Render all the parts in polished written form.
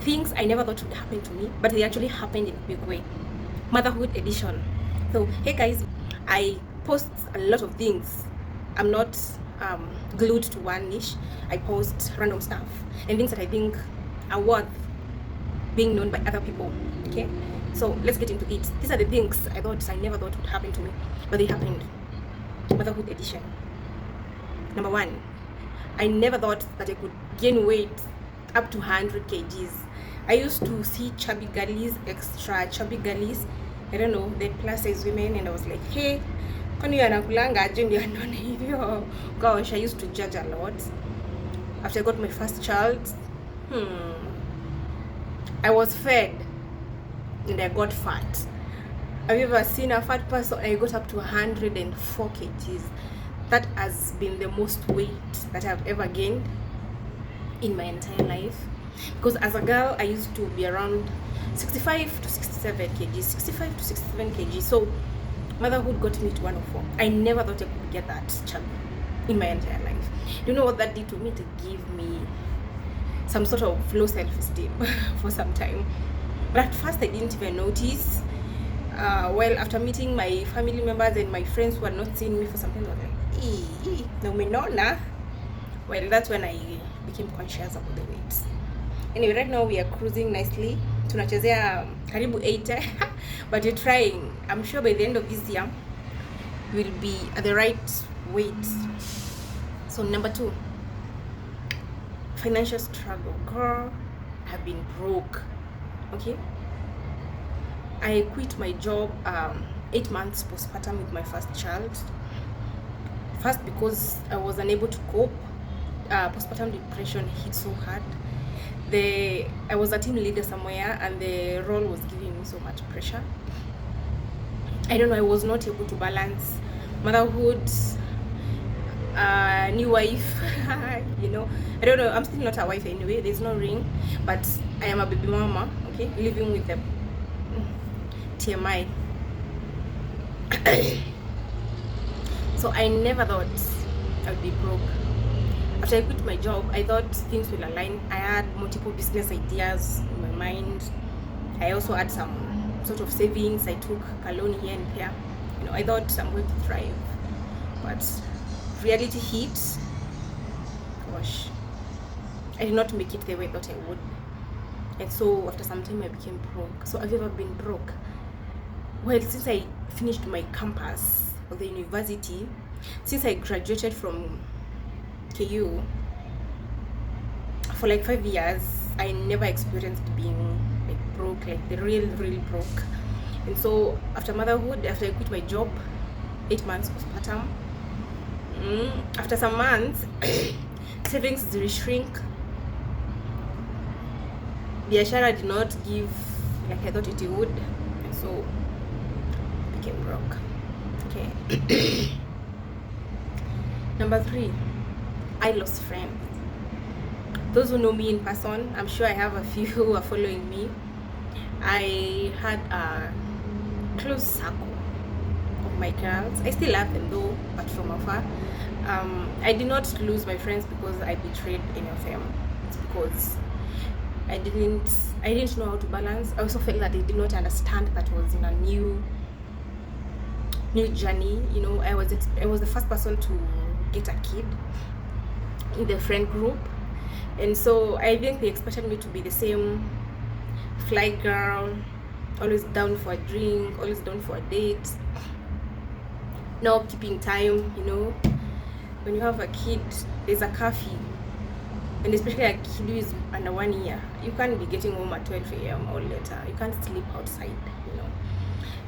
things I never thought would happen to me, but they actually happened in a big way. Motherhood edition. So hey guys, I post a lot of things. I'm not glued to one niche. I post random stuff and things that I think are worth being known by other people. Okay, so let's get into it. These are the things I never thought would happen to me, but they happened. Motherhood edition. Number one, I never thought that I could gain weight up to 100 kgs. I used to see chubby girlies, extra chubby girlies, I don't know, the plus size women, and I was like, hey, kwani anakulanga aje ndio anaona hivyo? Gosh, I used to judge a lot. After I got my first child, I was fed and I got fat. Have you ever seen a fat person? I got up to 104 kgs. That has been the most weight that I've ever gained in my entire life. Because as a girl, I used to be around 65 to 67 kg, 65 to 67 kg. So motherhood got me to 104. I never thought I could get that chubby in my entire life. You know what that did to me? To give me some sort of low self-esteem for some time. But at first I didn't even notice. Well, after meeting my family members and my friends who had not seen me for some time, I was like, no, me not nah. Well, that's when I became conscious about the weight. Anyway, right now we are cruising nicely. Tunachezea karibu 80, but we're trying. I'm sure by the end of this year, we'll be at the right weight. So number two, financial struggle. Girl, I've been broke. Okay. I quit my job 8 months postpartum with my first child. First because I was unable to cope. Postpartum depression hit so hard. I was a team leader somewhere and the role was giving me so much pressure. I don't know, I was not able to balance motherhood, new wife, you know. I don't know, I'm still not a wife anyway, there's no ring, but I am a baby mama, okay, living with the TMI. So I never thought I'd be broke. After I quit my job, I thought things will align. I had multiple business ideas in my mind. I also had some sort of savings. I took a loan here and there. You know, I thought I'm going to thrive. But reality hit. Gosh, I did not make it the way I thought I would. And so after some time, I became broke. So have you ever been broke? Well, since I finished my campus of the university, since I graduated from KU, for like 5 years, I never experienced being like broke, like the real broke. And so after motherhood, after I quit my job, 8 months postpartum, after some months, savings shrink. Biashara did not give like I thought it would, and so I became broke. Okay. Number 3, I lost friends. Those who know me in person, I'm sure I have a few who are following me. I had a close circle of my girls. I still love them though, but from afar. I did not lose my friends because I betrayed any of them. It's because I didn't know how to balance. I also felt that they did not understand that I was in a new journey. You know, I was the first person to get a kid in the friend group, and so I think they expected me to be the same fly girl, always down for a drink, always down for a date, no keeping time. You know, when you have a kid, there's a curfew, and especially a kid who is under 1 year, you can't be getting home at 12 a.m. or later. You can't sleep outside, you know.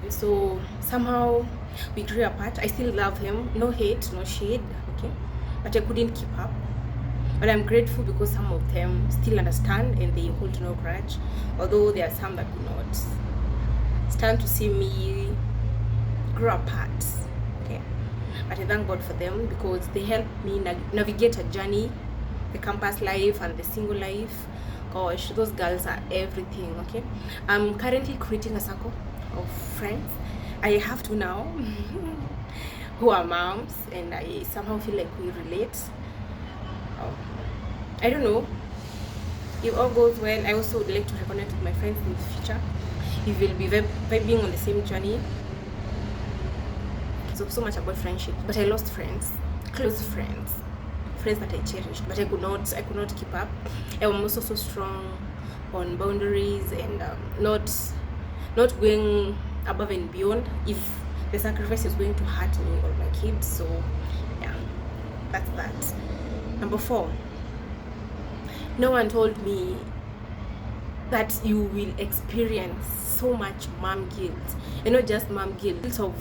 And so somehow we grew apart. I still love him, no hate, no shade, okay, but I couldn't keep up. But I'm grateful because some of them still understand and they hold no grudge, although there are some that do not stand to see me grow apart, okay. But I thank God for them because they help me navigate a journey, the campus life and the single life. Gosh, those girls are everything, okay. I'm currently creating a circle of friends. I have to now who are moms, and I somehow feel like we relate. I don't know, if all goes well, I also would like to reconnect with my friends in the future if we'll be vibing on the same journey. So much about friendship, but I lost friends, close friends that I cherished, but I could not keep up. I was also so strong on boundaries and not going above and beyond if the sacrifice is going to hurt me or my kids. So yeah, that's that. Number 4, no one told me that you will experience so much mom guilt, and not just mom guilt of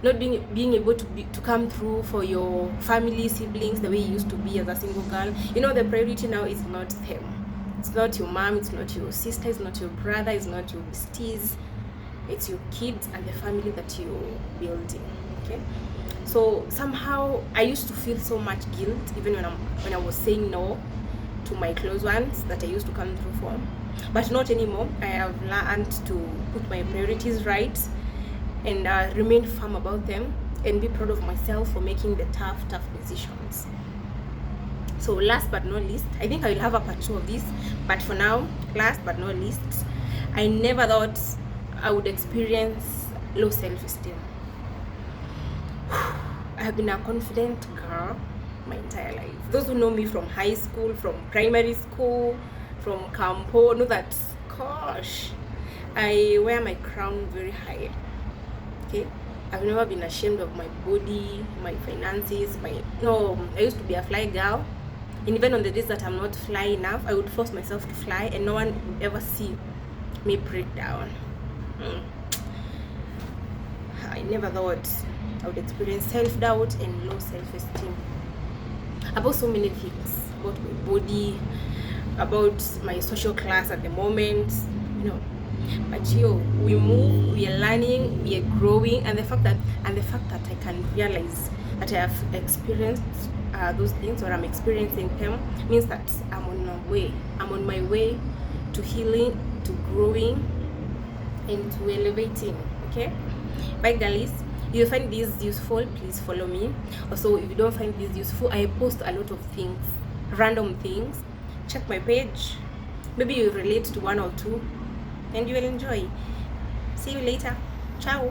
not being able to come through for your family, siblings, the way you used to be as a single girl. The priority now is not them. It's not your mom, it's not your sister, it's not your brother, it's not your besties. It's your kids and the family that you're building. Okay, so somehow I used to feel so much guilt even when I was saying no to my close ones that I used to come through for, but not anymore. I have learned to put my priorities right and remain firm about them and be proud of myself for making the tough decisions. So last but not least, I think I will have a part 2 of this, but for now, last but not least, I never thought I would experience low self-esteem. I have been a confident girl my entire life. Those who know me from high school, from primary school, from campo know that, gosh, I wear my crown very high. Okay, I've never been ashamed of my body, my finances, I used to be a fly girl, and even on the days that I'm not fly enough, I would force myself to fly, and no one would ever see me break down. I never thought I would experience self-doubt and low self-esteem about so many things, about my body, about my social class at the moment, but we move, we are learning, we are growing, and the fact that I can realize that I have experienced those things, or I'm experiencing them, means that I'm on my way to healing, to growing, and to elevating. Okay, bye girlies. If you find this useful, please follow me. Also, if you don't find this useful, I post a lot of things, random things. Check my page, maybe you relate to one or two and you will enjoy. See you later. Ciao.